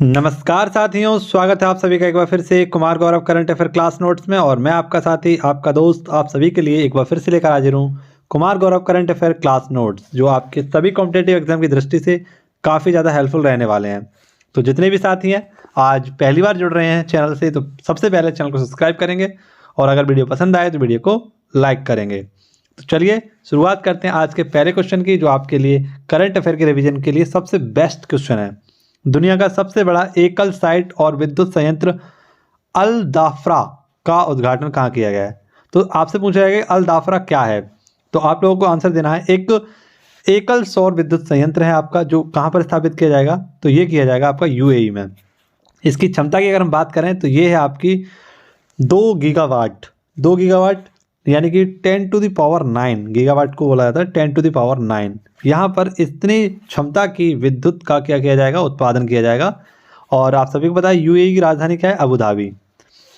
नमस्कार साथियों, स्वागत है आप सभी का एक बार फिर से Kumar Gaurav current affair class notes में। और मैं आपका साथी, आपका दोस्त, आप सभी के लिए एक बार फिर से लेकर हाजिर हूँ Kumar Gaurav current affair class notes, जो आपके सभी कॉम्पिटेटिव एग्जाम की दृष्टि से काफ़ी ज़्यादा हेल्पफुल रहने वाले हैं। तो जितने भी साथी हैं आज पहली बार जुड़ रहे हैं चैनल से, तो सबसे पहले चैनल को सब्सक्राइब करेंगे और अगर वीडियो पसंद आए तो वीडियो को लाइक करेंगे। तो चलिए शुरुआत करते हैं आज के पहले क्वेश्चन की, जो आपके लिए करंट अफेयर के रिवीजन के लिए सबसे बेस्ट क्वेश्चन है। दुनिया का सबसे बड़ा एकल साइट और विद्युत संयंत्र अल दाफ्रा का उद्घाटन कहाँ किया गया है? तो आपसे पूछा जाएगा कि अल दाफ्रा क्या है, तो आप लोगों को आंसर देना है। एक एकल सौर विद्युत संयंत्र है आपका, जो कहाँ पर स्थापित किया जाएगा, तो ये किया जाएगा आपका यूएई में। इसकी क्षमता की अगर हम बात करें तो ये है आपकी 2 गीगावाट। 2 गीगावाट यानी कि 10⁹ गीगावाट को बोला जाता है 10⁹। यहाँ पर इतनी क्षमता की विद्युत का क्या किया जाएगा, उत्पादन किया जाएगा। और आप सभी को पता है यूएई की राजधानी क्या है, अबू धाबी।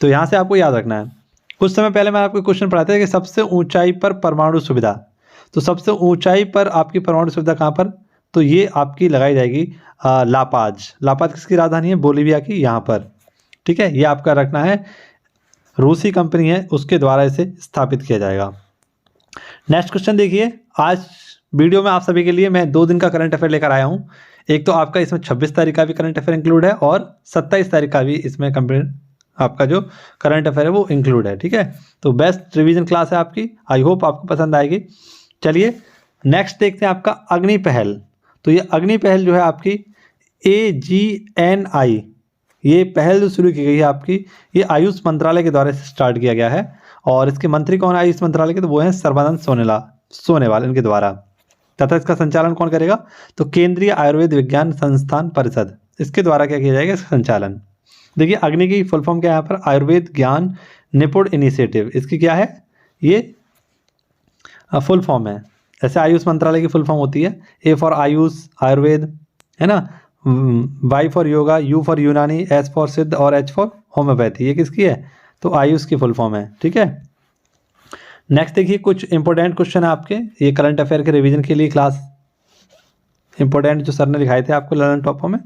तो यहाँ से आपको याद रखना है। कुछ समय पहले मैं आपको क्वेश्चन पढ़ाता था कि सबसे ऊंचाई पर परमाणु सुविधा, तो सबसे ऊंचाई पर आपकी परमाणु सुविधा कहाँ पर, तो ये आपकी लगाई जाएगी लापाज। लापाज किसकी राजधानी है, बोलीविया की, यहाँ पर। ठीक है, ये आपका रखना है, रूसी कंपनी है उसके द्वारा इसे स्थापित किया जाएगा। नेक्स्ट क्वेश्चन देखिए, आज वीडियो में आप सभी के लिए मैं 2 दिन का करंट अफेयर लेकर आया हूँ। एक तो आपका इसमें 26 तारीख का भी करंट अफेयर इंक्लूड है और 27 तारीख का भी इसमें आपका जो करंट अफेयर है वो इंक्लूड है। ठीक है, तो बेस्ट रिवीजन क्लास है आपकी, आई होप आपको पसंद आएगी। चलिए नेक्स्ट देखते हैं आपका अग्नि पहल। तो ये अग्नि पहल जो है आपकी AGNI, ये पहल जो शुरू की गई है आपकी, ये आयुष मंत्रालय के द्वारा स्टार्ट किया गया है। और इसके मंत्री कौन है आयुष मंत्रालय के, तो वो हैं सर्बानंद सोनोवाल इनके द्वारा। तथा इसका संचालन कौन करेगा, तो केंद्रीय आयुर्वेद विज्ञान संस्थान परिषद, इसके द्वारा क्या किया जाएगा इसका संचालन। देखिए अग्नि की फुल फॉर्म क्या है यहाँ पर, आयुर्वेद ज्ञान निपुण इनिशिएटिव, इसकी क्या है, ये फुल फॉर्म है। ऐसे आयुष मंत्रालय की फुल फॉर्म होती है, A फॉर आयुष आयुर्वेद, है ना, Y for yoga, U for यूनानी, S फॉर सिद्ध और H फॉर होम्योपैथी। ये किसकी है, तो आयुष की फुल फॉर्म है। ठीक है, नेक्स्ट देखिए कुछ इंपॉर्टेंट क्वेश्चन है आपके, ये करंट अफेयर के रिवीजन के लिए क्लास इंपॉर्टेंट जो सर ने दिखाए थे आपको लर्न टॉपर में,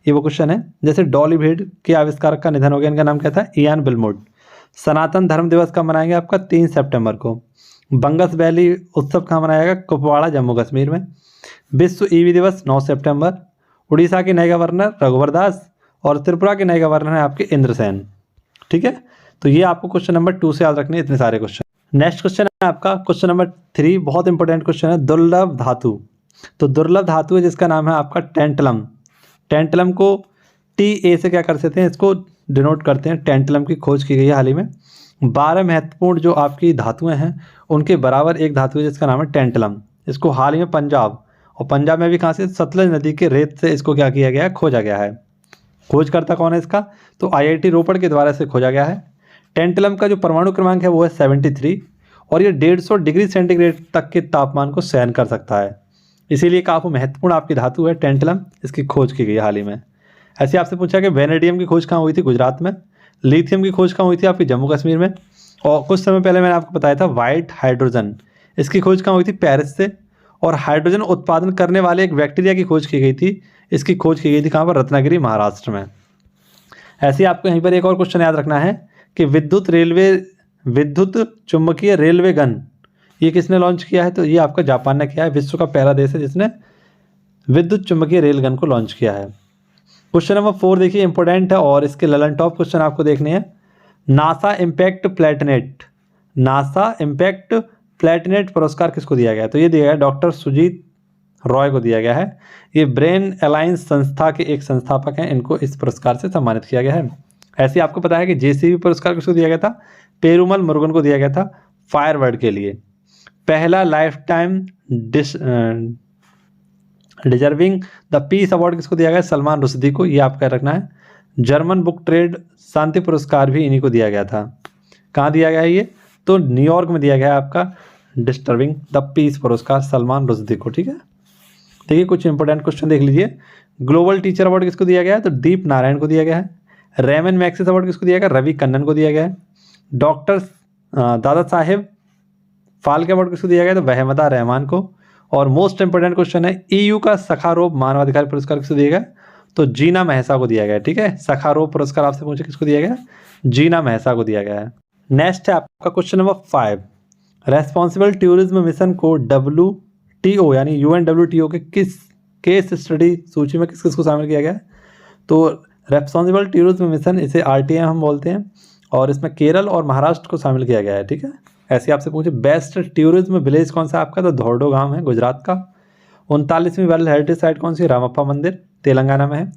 ये वो क्वेश्चन है। जैसे डॉली भेड के आविष्कारक का निधन हो गया, इनका नाम क्या था, इयान बिलमुड। सनातन धर्म दिवस कब मनाएंगे आपका, 3 सितंबर को। बंगस वैली उत्सव कहाँ मनाया जाएगा, कुपवाड़ा जम्मू कश्मीर में। विश्व ईवी दिवस 9 सितंबर। उड़ीसा के नए गवर्नर रघुवर दास और त्रिपुरा के नए गवर्नर हैं आपके इंद्रसेन। ठीक है, तो ये आपको क्वेश्चन नंबर 2 से याद रखने इतने सारे क्वेश्चन। नेक्स्ट क्वेश्चन है आपका क्वेश्चन नंबर 3, बहुत इंपॉर्टेंट क्वेश्चन है, दुर्लभ धातु। तो दुर्लभ धातु है जिसका नाम है आपका टेंटलम। टेंटलम को TA से क्या कर सकते हैं, इसको डिनोट करते हैं। टेंटलम की खोज की गई है हाल ही में। 12 महत्वपूर्ण जो आपकी धातुएं हैं उनके बराबर एक धातु है जिसका नाम है टेंटलम। इसको हाल ही में पंजाब, और पंजाब में भी कहाँ से, सतलज नदी के रेत से इसको क्या किया गया है, खोजा गया है। खोजकर्ता कौन है इसका, तो IIT रोपड़ के द्वारा इसे खोजा गया है। टेंटलम का जो परमाणु क्रमांक है वो है 73 और ये 150 डिग्री सेंटीग्रेड तक के तापमान को सहन कर सकता है, इसीलिए काफ़ी महत्वपूर्ण आपकी धातु है टेंटलम। इसकी खोज की गई हाल ही में। ऐसे आपसे पूछा कि वेनेडियम की खोज कहाँ हुई थी, गुजरात में। लिथियम की खोज कहाँ हुई थी, आपकी जम्मू कश्मीर में। और कुछ समय पहले मैंने आपको बताया था वाइट हाइड्रोजन, इसकी खोज कहाँ हुई थी, पेरिस से। और हाइड्रोजन उत्पादन करने वाले एक बैक्टीरिया की खोज की गई थी, इसकी खोज की गई थी कहाँ पर, रत्नागिरी महाराष्ट्र में। ऐसे आपको यहीं पर एक और क्वेश्चन याद रखना है कि विद्युत चुंबकीय रेलवे गन, ये किसने लॉन्च किया है, तो ये आपका जापान ने किया है। विश्व का पहला देश है जिसने विद्युत चुंबकीय रेल गन को लॉन्च किया है। क्वेश्चन नंबर 4 देखिए इंपॉर्टेंट है और इसके ललन टॉप क्वेश्चन आपको देखने हैं। नासा इम्पैक्ट प्लेटिनेट पुरस्कार किसको दिया गया है, तो ये दिया गया है डॉक्टर सुजीत रॉय को दिया गया है। ये ब्रेन अलायंस संस्था के एक संस्थापक हैं, इनको इस पुरस्कार से सम्मानित किया गया है। ऐसे आपको पता है कि JCB पुरस्कार किसको दिया गया था, पेरुमल मुरुगन को दिया गया था फायरवर्ड के लिए। पहला life time deserving the peace award किसको दिया गया, सलमान रुश्दी को, ये आपका रखना है। जर्मन बुक ट्रेड शांति पुरस्कार भी इन्हीं को दिया गया था। कहाँ दिया गया है ये, तो न्यूयॉर्क में दिया गया है आपका डिस्टर्बिंग द पीस पुरस्कार सलमान रुश्दी को। ठीक है, देखिए कुछ इंपॉर्टेंट क्वेश्चन देख लीजिए। ग्लोबल टीचर अवार्ड किसको दिया गया है, तो दीप नारायण को दिया गया है। रेमन मैक्सिस अवार्ड किसको दिया गया, रवि कन्नन को दिया गया है। डॉक्टर दादा साहेब फाल्के अवार्ड किसको दिया गया, तो वहमदा रहमान को। और मोस्ट इंपोर्टेंट क्वेश्चन है, EU का सखारोव मानवाधिकार पुरस्कार किसको दिया गया, तो जीना मेहसा को दिया गया है, ठीक है। सखारोव पुरस्कार आपसे पूछे किसको दिया गया है? जीना मेहसा को दिया गया है। नेक्स्ट है आपका question number 5, responsible tourism mission को WTO यानी UNWTO के किस केस स्टडी सूची में किस किस को शामिल किया गया है? तो रेस्पॉन्सिबल टूरिज्म मिशन, इसे RTM हम बोलते हैं, और इसमें केरल और महाराष्ट्र को शामिल किया गया है, ठीक है। ऐसे आपसे पूछे बेस्ट टूरिज्म विलेज कौन सा आपका? तो धोर्डो गांव है गुजरात का। 39वीं वर्ल्ड हेरिटेज साइट कौन सी? रामप्पा मंदिर तेलंगाना में है।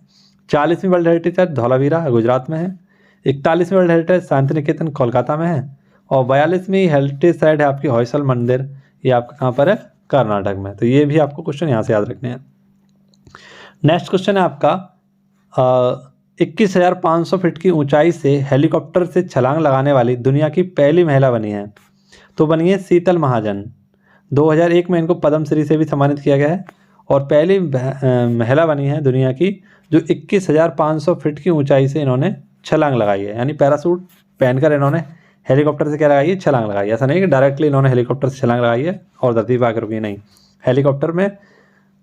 40वीं world heritage site Dholavira Gujarat में है। 41वीं वर्ल्ड हेरिटेज शांति निकेतन कोलकाता में है। और 42वीं हेरिटेज साइट है आपकी हॉयसल मंदिर, ये आपका कहाँ पर है? कर्नाटक में। तो ये भी आपको क्वेश्चन यहाँ से याद रखने हैं। नेक्स्ट क्वेश्चन है आपका 21,500 फीट की ऊंचाई से हेलीकॉप्टर से छलांग लगाने वाली दुनिया की पहली महिला बनी है। तो बनी है शीतल महाजन। 2001 में इनको पद्मश्री से भी सम्मानित किया गया है और पहली महिला बनी है दुनिया की जो 21,500 फीट की ऊंचाई से इन्होंने छलांग लगाई है, यानी पैरासूट पहनकर इन्होंने हेलीकॉप्टर से क्या लगाई है? छलांग लगाई है। ऐसा नहीं कि डायरेक्टली इन्होंने हेलीकॉप्टर से छलांग लगाई है और धरती पर आकर रुकी, नहीं, हेलीकॉप्टर में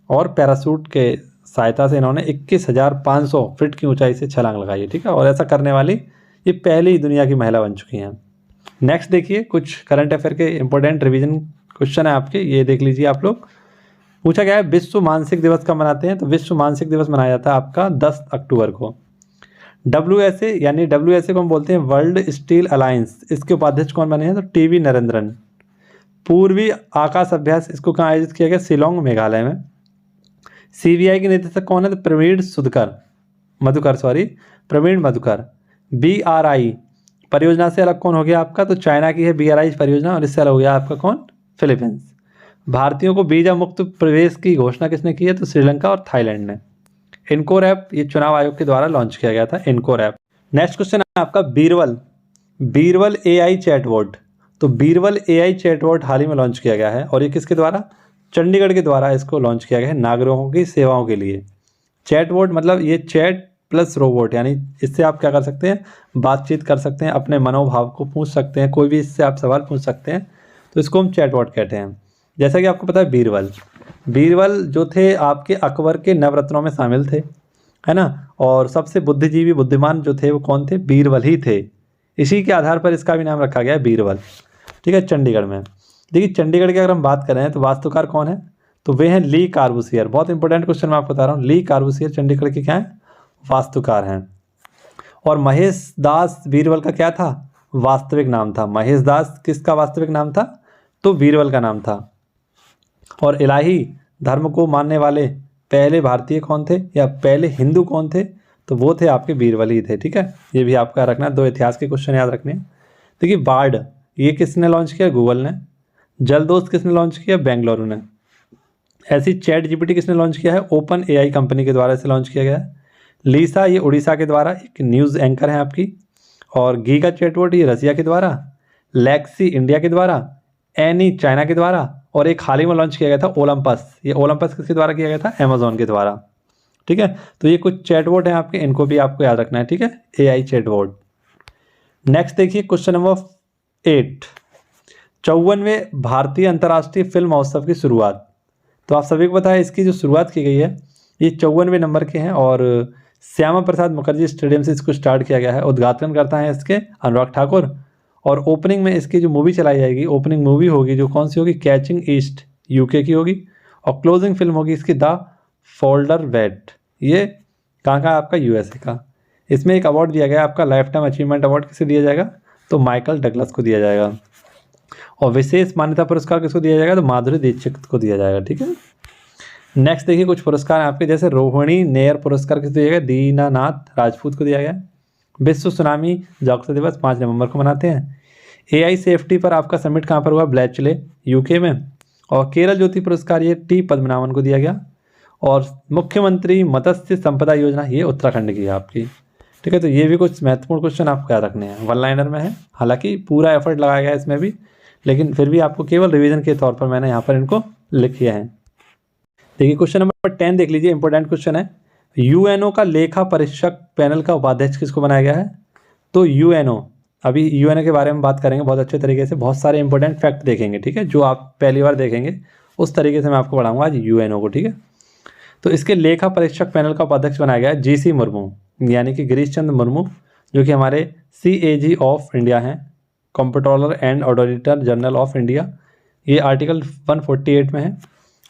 और पैरासूट के सहायता से इन्होंने 21,500 फीट की ऊंचाई से छलांग लगाई है, ठीक है। और ऐसा करने वाली ये पहली दुनिया की महिला बन चुकी हैं। नेक्स्ट देखिए कुछ करंट अफेयर के इंपॉर्टेंट रिवीजन क्वेश्चन है आपके, ये देख लीजिए आप लोग। पूछा गया है विश्व मानसिक दिवस कब मनाते हैं? तो विश्व मानसिक दिवस मनाया जाता है आपका 10 अक्टूबर को। WSA यानी WSA को हम बोलते हैं वर्ल्ड स्टील अलायंस, इसके उपाध्यक्ष कौन बने हैं? तो TV नरेंद्रन। पूर्वी आकाश अभ्यास इसको कहाँ आयोजित किया गया? शिलोंग मेघालय में। CBI के निदेशक कौन है? तो प्रवीण मधुकर। BRI परियोजना से अलग कौन हो गया आपका? तो चाइना की है BRI परियोजना और इससे अलग हो गया आपका कौन? फिलीपींस। भारतीयों को वीजा मुक्त प्रवेश की घोषणा किसने की है? तो श्रीलंका और थाईलैंड ने। इनकोर ऐप ये चुनाव आयोग के द्वारा लॉन्च किया गया था, इनकोर ऐप। नेक्स्ट क्वेश्चन है आपका बीरबल AI चैटबॉट। तो बीरबल AI चैटबॉट हाल ही में लॉन्च किया गया है और ये किसके द्वारा? चंडीगढ़ के द्वारा इसको लॉन्च किया गया है नागरिकों की सेवाओं के लिए। चैटबॉट मतलब ये चैट प्लस रोबोट, यानी इससे आप क्या कर सकते हैं? बातचीत कर सकते हैं, अपने मनोभाव को पूछ सकते हैं, कोई भी इससे आप सवाल पूछ सकते हैं, तो इसको हम चैटबॉट कहते हैं। जैसा कि आपको पता है बीरबल जो थे आपके अकबर के नवरत्नों में शामिल थे, है ना। और सबसे बुद्धिजीवी बुद्धिमान जो थे वो कौन थे? बीरबल ही थे। इसी के आधार पर इसका भी नाम रखा गया है बीरबल, ठीक है, चंडीगढ़ में। देखिए चंडीगढ़ की अगर हम बात करें तो वास्तुकार कौन है? तो वे हैं ली कार्बूसियर। बहुत इंपॉर्टेंट क्वेश्चन मैं आपको बता रहा हूँ। ली कार्बूसियर चंडीगढ़ के क्या है? वास्तुकार हैं। और महेश दास बीरबल का क्या था? वास्तविक नाम था। महेश दास किसका वास्तविक नाम था? तो बीरबल का नाम था। और इलाही धर्म को मानने वाले पहले भारतीय कौन थे या पहले हिंदू कौन थे? तो वो थे आपके बीरबल ही थे, ठीक है। ये भी आपका रखना, दो इतिहास के क्वेश्चन याद रखने हैं। देखिए बार्ड ये किसने लॉन्च किया? गूगल ने। जलदोस्त किसने लॉन्च किया? बेंगलुरु ने। ऐसी ChatGPT किसने लॉन्च किया है? ओपन AI कंपनी के द्वारा इसे लॉन्च किया गया है। लीसा ये उड़ीसा के द्वारा एक न्यूज़ एंकर है आपकी। और गीगा चैटबॉट ये रसिया के द्वारा, लेक्सी इंडिया के द्वारा, एनी चाइना के द्वारा, और एक हाल ही में लॉन्च किया गया था ओलंपस। ये ओलंपस किसके द्वारा किया गया था? अमेजोन के द्वारा, ठीक है। तो ये कुछ चैटबॉट हैं आपके, इनको भी आपको याद रखना है, ठीक है, AI चैटबॉट। नेक्स्ट देखिए क्वेश्चन नंबर 8, 54वें भारतीय अंतर्राष्ट्रीय फिल्म महोत्सव की शुरुआत। तो आप सभी को पता है इसकी जो शुरुआत की गई है ये 54वें नंबर के हैं और श्यामा प्रसाद मुखर्जी स्टेडियम से इसको स्टार्ट किया गया है। उद्घाटन करता है इसके अनुराग ठाकुर और ओपनिंग में इसकी जो मूवी चलाई जाएगी, ओपनिंग मूवी होगी जो कौन सी होगी? कैचिंग ईस्ट UK की होगी। और क्लोजिंग फिल्म होगी इसकी द फोल्डर वेट। ये कहाँ का? आपका USA का। इसमें एक अवार्ड दिया गया आपका लाइफ टाइम अचीवमेंट अवार्ड, किसे दिया जाएगा? तो माइकल डगलस को दिया जाएगा। और विशेष मान्यता पुरस्कार किसको दिया जाएगा? तो माधुरी दीक्षित को दिया जाएगा, ठीक है। नेक्स्ट देखिए कुछ पुरस्कार आपके, जैसे रोहिणी नेयर पुरस्कार किसे दिया गया? दीनानाथ राजपूत को दिया गया। विश्व सुनामी जागरूकता दिवस 5 नवंबर को मनाते हैं। AI सेफ्टी पर आपका समिट कहाँ पर हुआ? ब्लैचले UK में। और केरल ज्योति पुरस्कार ये T पद्मनाभन को दिया गया। और मुख्यमंत्री मत्स्य संपदा योजना ये उत्तराखंड की है आपकी, ठीक है। तो ये भी कुछ महत्वपूर्ण क्वेश्चन आपको याद रखने हैं, वन लाइनर में है, हालांकि पूरा एफर्ट लगाया गया है इसमें भी, लेकिन फिर भी आपको केवल रिवीजन के तौर पर मैंने यहाँ पर इनको लिखे हैं। देखिए क्वेश्चन नंबर 10 देख लीजिए, इंपॉर्टेंट क्वेश्चन है। UNO का लेखा परीक्षक पैनल का उपाध्यक्ष किसको बनाया गया है? तो UNO, अभी UNO के बारे में बात करेंगे बहुत अच्छे तरीके से, बहुत सारे इंपॉर्टेंट फैक्ट देखेंगे, ठीक है, जो आप पहली बार देखेंगे उस तरीके से मैं आपको पढ़ाऊंगा आज UNO को, ठीक है। तो इसके लेखा परीक्षक पैनल का उपाध्यक्ष बनाया गया है GC मुर्मू, यानी कि गिरीश चंद्र मुर्मू, जो कि हमारे CAG ऑफ इंडिया हैं, comptroller and auditor general of India. ये आर्टिकल 148 में है।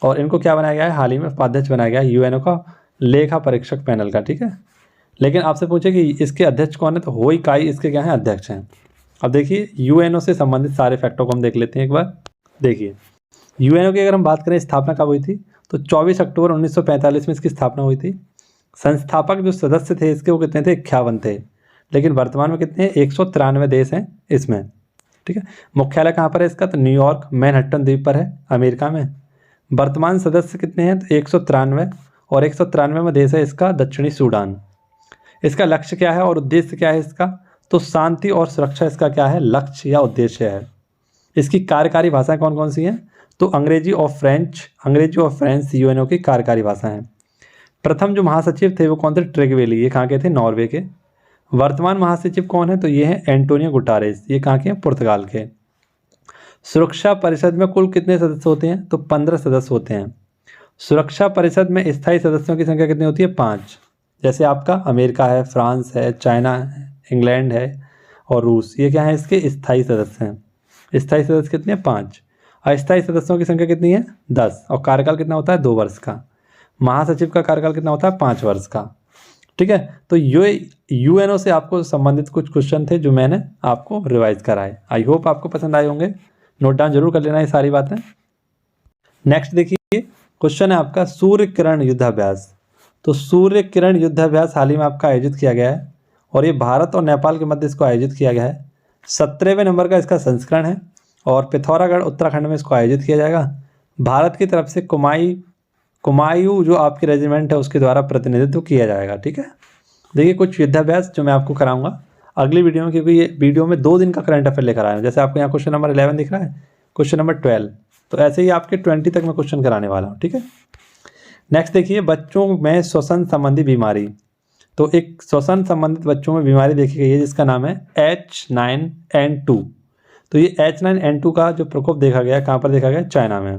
और इनको क्या बनाया गया है, हाल ही में उपाध्यक्ष बनाया गया है UNO का लेखा परीक्षक पैनल का, ठीक है। लेकिन आपसे पूछे कि इसके अध्यक्ष कौन है, तो होई काई इसके क्या हैं, अध्यक्ष हैं। अब देखिए UNO से संबंधित सारे फैक्टों को हम देख लेते हैं एक बार। देखिए UNO की अगर हम बात करें स्थापना कब हुई थी, तो 24 अक्टूबर 1945 में इसकी स्थापना हुई थी। संस्थापक जो सदस्य थे इसके वो कितने थे, 51 थे। लेकिन वर्तमान में कितने हैं, 193 देश हैं इसमें, ठीक है। मुख्यालय कहाँ पर है इसका, तो न्यूयॉर्क मैनहट्टन द्वीप पर है, अमेरिका में। वर्तमान सदस्य कितने हैं, तो 193, और 193 में देश है इसका दक्षिणी सूडान। इसका लक्ष्य क्या है और उद्देश्य क्या है इसका, तो शांति और सुरक्षा इसका क्या है, लक्ष्य या उद्देश्य है। इसकी कार्यकारी भाषाएं कौन कौन सी हैं, तो अंग्रेजी और फ्रेंच UNO की कार्यकारी भाषा हैं। प्रथम जो महासचिव थे वो कौन थे, ट्रेगवेली, ये कहाँ के थे, नॉर्वे के। वर्तमान महासचिव कौन है, तो ये हैं एंटोनियो गुटारेस, ये कहाँ के हैं, पुर्तगाल के। सुरक्षा परिषद में कुल कितने सदस्य होते हैं, तो 15 सदस्य होते हैं। सुरक्षा परिषद में स्थायी सदस्यों की संख्या कितनी होती है, 5। जैसे आपका अमेरिका है, फ्रांस है, चाइना है, इंग्लैंड है और रूस, ये क्या है इसके स्थायी सदस्य हैं। स्थायी सदस्य कितने हैं, 5। अस्थायी सदस्यों की संख्या कितनी है, 10। और कार्यकाल कितना होता है, 2 वर्ष का। महासचिव का कार्यकाल कितना होता है, 5 वर्ष का, ठीक है। तो UNO से आपको संबंधित कुछ क्वेश्चन थे जो मैंने आपको रिवाइज कराए। आई होप आपको पसंद आए होंगे, नोट डाउन जरूर कर लेना ये सारी बातें। नेक्स्ट देखिए क्वेश्चन है आपका सूर्य किरण युद्धाभ्यास। तो सूर्य किरण युद्धाभ्यास हाल ही में आपका आयोजित किया गया है और ये भारत और नेपाल के मध्य इसको आयोजित किया गया है। 17वें नंबर का इसका संस्करण है और पिथौरागढ़ उत्तराखंड में इसको आयोजित किया जाएगा। भारत की तरफ से कुमायूं जो आपकी रेजिमेंट है उसके द्वारा प्रतिनिधित्व किया जाएगा, ठीक है। देखिए कुछ युद्धाभ्यास जो मैं आपको कराऊंगा अगली वीडियो में, क्योंकि ये वीडियो में 2 दिन का करंट अफेयर लेकर आया हूँ। जैसे आपको यहाँ क्वेश्चन नंबर 11 दिख रहा है, क्वेश्चन नंबर 12, तो ऐसे ही आपके 20 तक मैं क्वेश्चन कराने वाला हूँ, ठीक है। नेक्स्ट देखिए बच्चों में श्वसन संबंधी बीमारी। तो एक श्वसन संबंधित बच्चों में बीमारी देखी गई है जिसका नाम है H9N2। तो ये H9N2 का जो प्रकोप देखा गया, कहाँ पर देखा गया, चाइना में।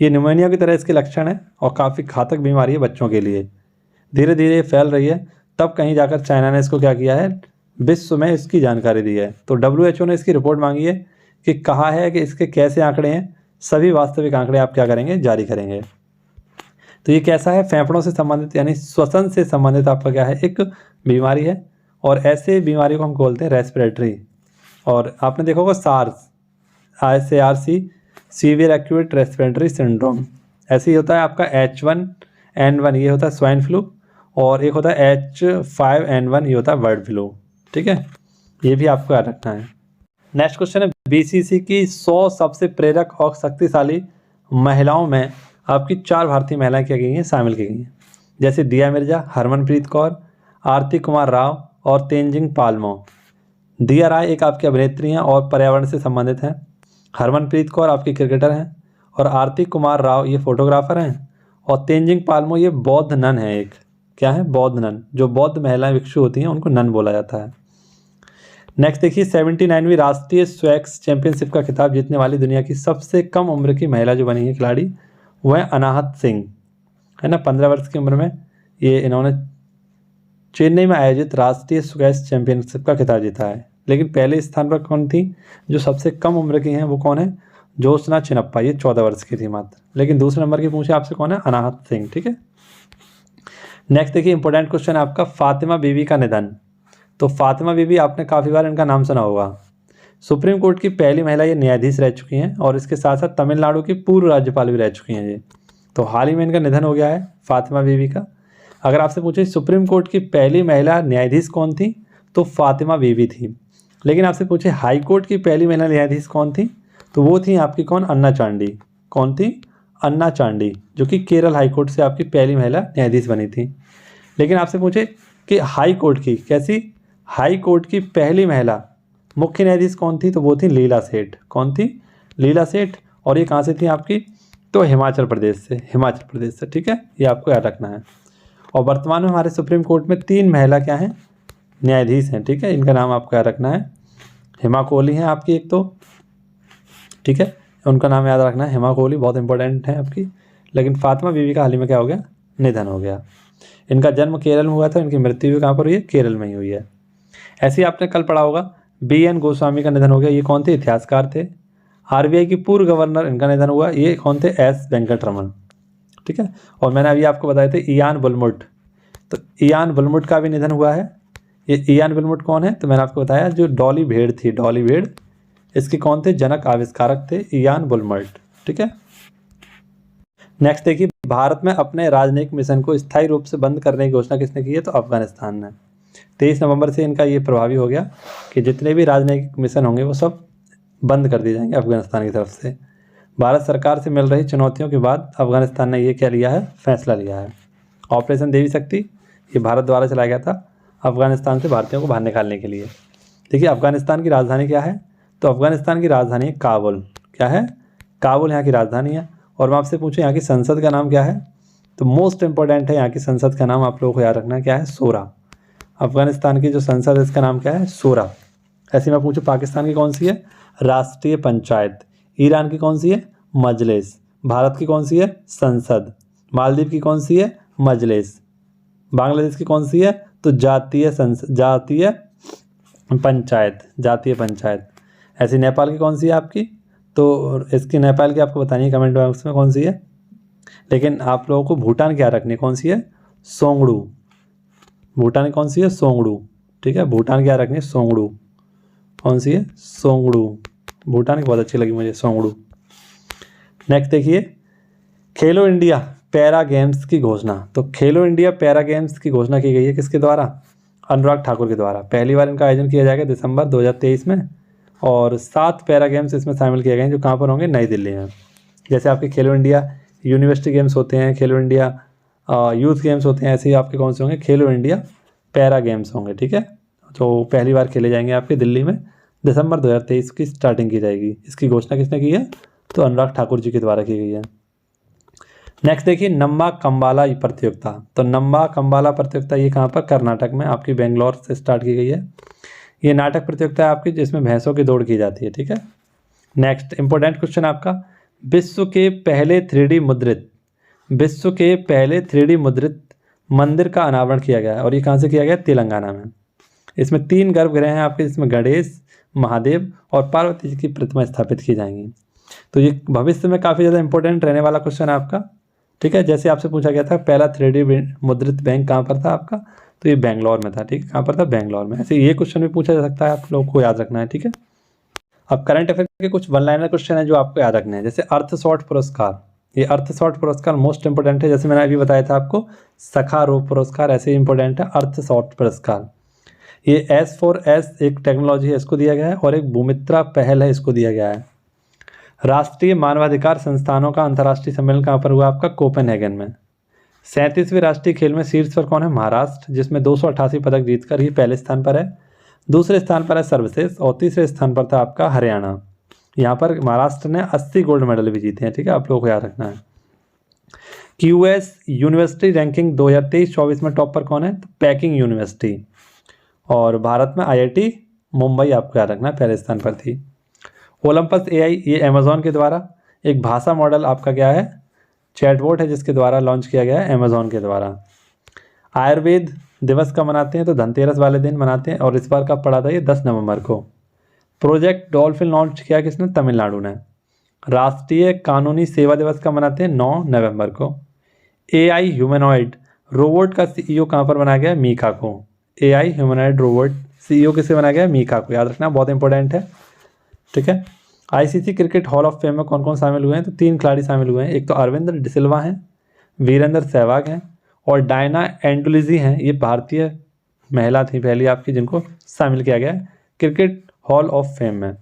ये न्यूमोनिया की तरह इसके लक्षण है और काफ़ी घातक बीमारी है बच्चों के लिए। धीरे धीरे फैल रही है, तब कहीं जाकर चाइना ने इसको क्या किया है, विश्व में इसकी जानकारी दी है। तो WHO ने इसकी रिपोर्ट मांगी है कि कहा है कि इसके कैसे आंकड़े हैं, सभी वास्तविक आंकड़े आप क्या करेंगे, जारी करेंगे। तो ये कैसा है, फेफड़ों से संबंधित यानी श्वसन से संबंधित आपका क्या है, एक बीमारी है। और ऐसे बीमारी को हम बोलते हैं रेस्पिरेटरी। और आपने देखा होगा SARS severe acute respiratory syndrome, ऐसे ही होता है आपका H1N1, ये होता है स्वाइन फ्लू, और एक होता है H5N1, ये होता है बर्ड फ्लू, ठीक है। ये भी आपको याद रखना है। नेक्स्ट क्वेश्चन है BCC की 100 सबसे प्रेरक और शक्तिशाली महिलाओं में आपकी 4 भारतीय महिलाएं क्या गई हैं, शामिल की गई हैं। जैसे दिया मिर्जा, हरमनप्रीत कौर, आरती कुमार राव और तेंजिंग पालमो। दिया राय एक आपकी अभिनेत्री हैं और पर्यावरण से संबंधित हैं। हरमनप्रीत कौर आपकी क्रिकेटर हैं और आरती कुमार राव ये फोटोग्राफर हैं। और तेंजिंग पालमो ये बौद्ध नन है, एक क्या है, बौद्ध नन। जो बौद्ध महिलाएं भिक्षु होती हैं उनको नन बोला जाता है। नेक्स्ट देखिए 79वीं राष्ट्रीय स्वैक्स चैंपियनशिप का खिताब जीतने वाली दुनिया की सबसे कम उम्र की महिला जो बनी है खिलाड़ी, वह है अनाहत सिंह, है ना। 15 वर्ष की उम्र में ये इन्होंने चेन्नई में आयोजित राष्ट्रीय स्क्वैश चैंपियनशिप का खिताब जीता है। लेकिन पहले स्थान पर कौन थी, जो सबसे कम उम्र की हैं वो कौन है, ज्योत्सना चिनप्पा, ये 14 वर्ष की थी मात्र। लेकिन दूसरे नंबर की पूछे आपसे कौन है, अनाहत सिंह, ठीक है। नेक्स्ट देखिए इंपॉर्टेंट क्वेश्चन है आपका फातिमा बीबी का निधन। तो फातिमा बीबी आपने काफ़ी बार इनका नाम सुना होगा। सुप्रीम कोर्ट की पहली महिला ये न्यायाधीश रह चुकी हैं और इसके साथ साथ तमिलनाडु की पूर्व राज्यपाल भी रह चुकी हैं ये। तो हाल ही में इनका निधन हो गया है फातिमा बीबी का। अगर आपसे पूछे सुप्रीम कोर्ट की पहली महिला न्यायाधीश कौन थी, तो फातिमा बीबी थी। लेकिन आपसे पूछे हाई कोर्ट की पहली महिला न्यायाधीश कौन थी, तो वो थी आपकी कौन, अन्ना चांडी। कौन थी, अन्ना चांडी, जो कि केरल हाई कोर्ट से आपकी पहली महिला न्यायाधीश बनी थी। लेकिन आपसे पूछे कि हाई कोर्ट की कैसी, हाई कोर्ट की पहली महिला मुख्य न्यायाधीश कौन थी, तो वो थी लीला सेठ। कौन थी, लीला सेठ। और ये कहाँ से थी आपकी, तो हिमाचल प्रदेश से, ठीक है, ये आपको याद रखना है। और वर्तमान में हमारे सुप्रीम कोर्ट में 3 महिला क्या हैं, न्यायाधीश हैं, ठीक है। इनका नाम आपको याद रखना है। हेमा कोहली हैं आपकी एक तो, ठीक है, उनका नाम याद रखना है, हेमा कोहली बहुत इंपॉर्टेंट है आपकी। लेकिन फातिमा बीबी का हाल ही में क्या हो गया, निधन हो गया। इनका जन्म केरल में हुआ था, इनकी मृत्यु भी कहाँ पर हुई है? केरल में ही हुई है। ऐसे ही आपने कल पढ़ा होगा BN गोस्वामी का निधन हो गया। ये कौन थे? इतिहासकार थे। RBI की पूर्व गवर्नर, इनका निधन हुआ। ये कौन थे? S वेंकटरमन। ठीक है। और मैंने अभी आपको बताए थे इयान बुलमुट, तो इयान बुलमुट का भी निधन हुआ है। ये इयान बुलमुट कौन है? तो मैंने आपको बताया जो डॉली भेड़ थी, डॉली भेड़, इसके कौन थे? जनक आविष्कारक थे इयान बुलमुट। ठीक है। नेक्स्ट देखिए, भारत में अपने राजनयिक मिशन को स्थायी रूप से बंद करने की घोषणा किसने की है? तो अफगानिस्तान ने। 23 नवंबर से इनका ये प्रभावी हो गया कि जितने भी राजनयिक मिशन होंगे वो सब बंद कर दिए जाएंगे अफगानिस्तान की तरफ से। भारत सरकार से मिल रही चुनौतियों के बाद अफगानिस्तान ने ये क्या लिया है? फैसला लिया है। ऑपरेशन देवी शक्ति ये भारत द्वारा चलाया गया था अफगानिस्तान से भारतीयों को बाहर निकालने के लिए। देखिए, अफगानिस्तान की राजधानी क्या है? तो अफगानिस्तान की राजधानी काबुल। क्या है? काबुल यहाँ की राजधानी है। और मैं आपसे पूछूं यहाँ की संसद का नाम क्या है? तो मोस्ट इंपॉर्टेंट है यहाँ की संसद का नाम, आप लोगों को याद रखना है, क्या है? शोरा। अफगानिस्तान की जो संसद है इसका नाम क्या है? शोरा। ऐसे मैं पूछूं पाकिस्तान की कौन सी है? राष्ट्रीय पंचायत। ईरान की कौन सी है? मजलिस। भारत की कौन सी है? संसद। मालदीव की कौन सी है? मजलिस। बांग्लादेश की कौन सी है? तो जातीय पंचायत, जातीय पंचायत। ऐसी नेपाल की कौन सी है आपकी? तो इसकी नेपाल की आपको बतानी है कमेंट बॉक्स में कौन सी है। लेकिन आप लोगों को भूटान क्या रखनी है? कौन सी है? सोंगड़ू। भूटान की कौन सी है? सोंगड़ू। ठीक है, भूटान क्या रखनी है? सोंगड़ू। कौन सी है? सोंगड़ू। भूटान की बहुत अच्छी लगी मुझे, सोंगड़ू। नेक्स्ट देखिए, खेलो इंडिया पैरा गेम्स की घोषणा। तो खेलो इंडिया पैरा गेम्स की घोषणा की गई है किसके द्वारा? अनुराग ठाकुर के द्वारा। पहली बार इनका आयोजन किया जाएगा दिसंबर 2023 में, और 7 पैरा गेम्स इसमें शामिल किए गए हैं जो कहाँ पर होंगे? नई दिल्ली में। जैसे आपके खेलो इंडिया यूनिवर्सिटी गेम्स होते हैं, खेलो इंडिया यूथ गेम्स होते हैं, ऐसे ही आपके कौन से होंगे? खेलो इंडिया पैरा गेम्स होंगे। ठीक है, तो पहली बार खेले जाएंगे आपके दिल्ली में, दिसंबर 2023 की स्टार्टिंग की जाएगी। इसकी घोषणा किसने की है? तो अनुराग ठाकुर जी के द्वारा की गई है। नेक्स्ट देखिए, नम्बा कंबाला प्रतियोगिता। तो नम्बा कंबाला प्रतियोगिता ये कहाँ पर? कर्नाटक में, आपकी बेंगलोर से स्टार्ट की गई है। ये नाटक प्रतियोगिता है आपकी जिसमें भैंसों की दौड़ की जाती है। ठीक है। नेक्स्ट इंपॉर्टेंट क्वेश्चन आपका, विश्व के पहले 3D मुद्रित मंदिर का अनावरण किया गया है, और ये कहाँ से किया गया? तेलंगाना में। इसमें 3 गर्भगृह हैं आपके, जिसमें गणेश, महादेव और पार्वती जी की प्रतिमा स्थापित की जाएंगी। तो ये भविष्य में काफ़ी ज़्यादा इंपॉर्टेंट रहने वाला क्वेश्चन है आपका। ठीक है, जैसे आपसे पूछा गया था पहला 3D मुद्रित बैंक कहाँ पर था आपका? तो ये बेंगलोर में था। ठीक है, कहाँ पर था? बेंगलोर में। ऐसे ये क्वेश्चन भी पूछा जा सकता है, आप लोगों को याद रखना है। ठीक है। अब करंट अफेयर के कुछ वन लाइनर क्वेश्चन है जो आपको याद रखने हैं। जैसे अर्थशॉट पुरस्कार, ये अर्थशॉट पुरस्कार मोस्ट इंपॉर्टेंट है। जैसे मैंने अभी बताया था आपको सखारोव पुरस्कार, ऐसे ही इंपॉर्टेंट है अर्थशॉट पुरस्कार। ये S4S एक टेक्नोलॉजी है, इसको दिया गया है, और एक भूमित्रा पहल है, इसको दिया गया है। राष्ट्रीय मानवाधिकार संस्थानों का अंतर्राष्ट्रीय सम्मेलन कहाँ पर हुआ आपका? कोपेनहेगन में। 37वें राष्ट्रीय खेल में शीर्ष पर कौन है? महाराष्ट्र, जिसमें 288 पदक जीतकर ये पहले स्थान पर है। दूसरे स्थान पर है सर्वश्रेष्ठ, और तीसरे स्थान पर था आपका हरियाणा। यहाँ पर महाराष्ट्र ने 80 गोल्ड मेडल भी जीते हैं। ठीक है, आप लोगों को याद रखना है। QS यूनिवर्सिटी रैंकिंग 2023-24 में टॉप पर कौन है? तो पैकिंग यूनिवर्सिटी। और भारत में IIT मुंबई आपको याद रखना है, पहले स्थान पर थी। ओलंपस AI ये अमेजोन के द्वारा एक भाषा मॉडल आपका क्या है? चैटबॉट है, जिसके द्वारा लॉन्च किया गया है अमेजोन के द्वारा। आयुर्वेद दिवस का मनाते हैं? तो धनतेरस वाले दिन मनाते हैं, और इस बार कब पड़ा था ये? 10 नवंबर को। प्रोजेक्ट डॉल्फिन लॉन्च किया किसने? तमिलनाडु ने। राष्ट्रीय कानूनी सेवा दिवस का मनाते हैं? 9 नवंबर को। AI ह्यूमनॉइड रोबोट का CEO कहाँ पर बनाया गया? मीका को। AI ह्यूमनॉइड रोबोट CEO किसे बनाया गया? मीका को। याद रखना, बहुत इंपॉर्टेंट है। ठीक है। ICC cricket hall of fame में कौन कौन शामिल हुए हैं? तो 3 खिलाड़ी शामिल हुए हैं। एक तो अरविंद डिसिल्वा हैं, वीरेंद्र सहवाग हैं, और डायना एंडुलिजी हैं। ये भारतीय महिला थी पहली आपकी जिनको शामिल किया गया है क्रिकेट हॉल ऑफ फेम में।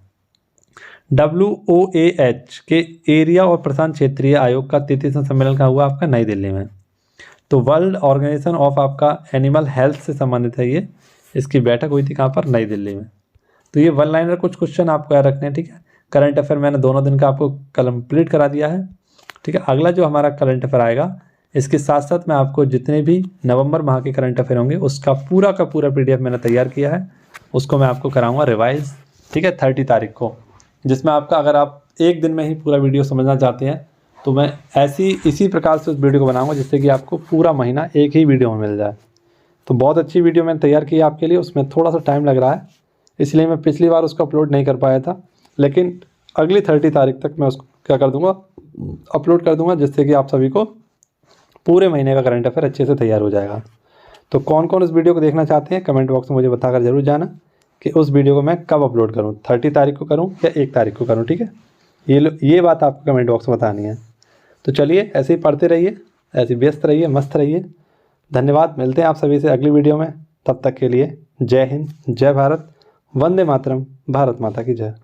WOAH के एरिया और प्रशांत क्षेत्रीय आयोग का 33वां सम्मेलन का हुआ आपका नई दिल्ली में। तो वर्ल्ड ऑर्गेनाइजेशन ऑफ आपका एनिमल हेल्थ से संबंधित है ये, इसकी बैठक हुई थी कहाँ पर? नई दिल्ली में। तो ये वन लाइनर कुछ क्वेश्चन आपको याद रखने हैं। ठीक है, करंट अफेयर मैंने दोनों दिन का आपको कंप्लीट करा दिया है। ठीक है, अगला जो हमारा करंट अफेयर आएगा, इसके साथ साथ मैं आपको जितने भी नवंबर माह के करंट अफेयर होंगे उसका पूरा का पूरा PDF मैंने तैयार किया है, उसको मैं आपको कराऊंगा रिवाइज। ठीक है, 30 तारीख को, जिसमें आपका अगर आप एक दिन में ही पूरा वीडियो समझना चाहते हैं तो मैं इसी प्रकार से उस वीडियो को बनाऊंगा जिससे कि आपको पूरा महीना एक ही वीडियो में मिल जाए। तो बहुत अच्छी वीडियो मैंने तैयार की है आपके लिए, उसमें थोड़ा सा टाइम लग रहा है, इसलिए मैं पिछली बार उसको अपलोड नहीं कर पाया था, लेकिन अगली 30 तारीख तक मैं उसको क्या कर दूंगा, अपलोड कर दूंगा, जिससे कि आप सभी को पूरे महीने का करंट अफेयर अच्छे से तैयार हो जाएगा। तो कौन कौन उस वीडियो को देखना चाहते हैं कमेंट बॉक्स में मुझे बताकर जरूर जाना कि उस वीडियो को मैं कब अपलोड करूँ, 30 तारीख को करूँ या 1 तारीख को करूँ, ठीक है। ये बात आपको कमेंट बॉक्स में बतानी है। तो चलिए ऐसे ही पढ़ते रहिए, ऐसे व्यस्त रहिए, मस्त रहिए। धन्यवाद, मिलते हैं आप सभी से अगली वीडियो में। तब तक के लिए जय हिंद, जय भारत, वंदे मातरम, भारत माता की जय।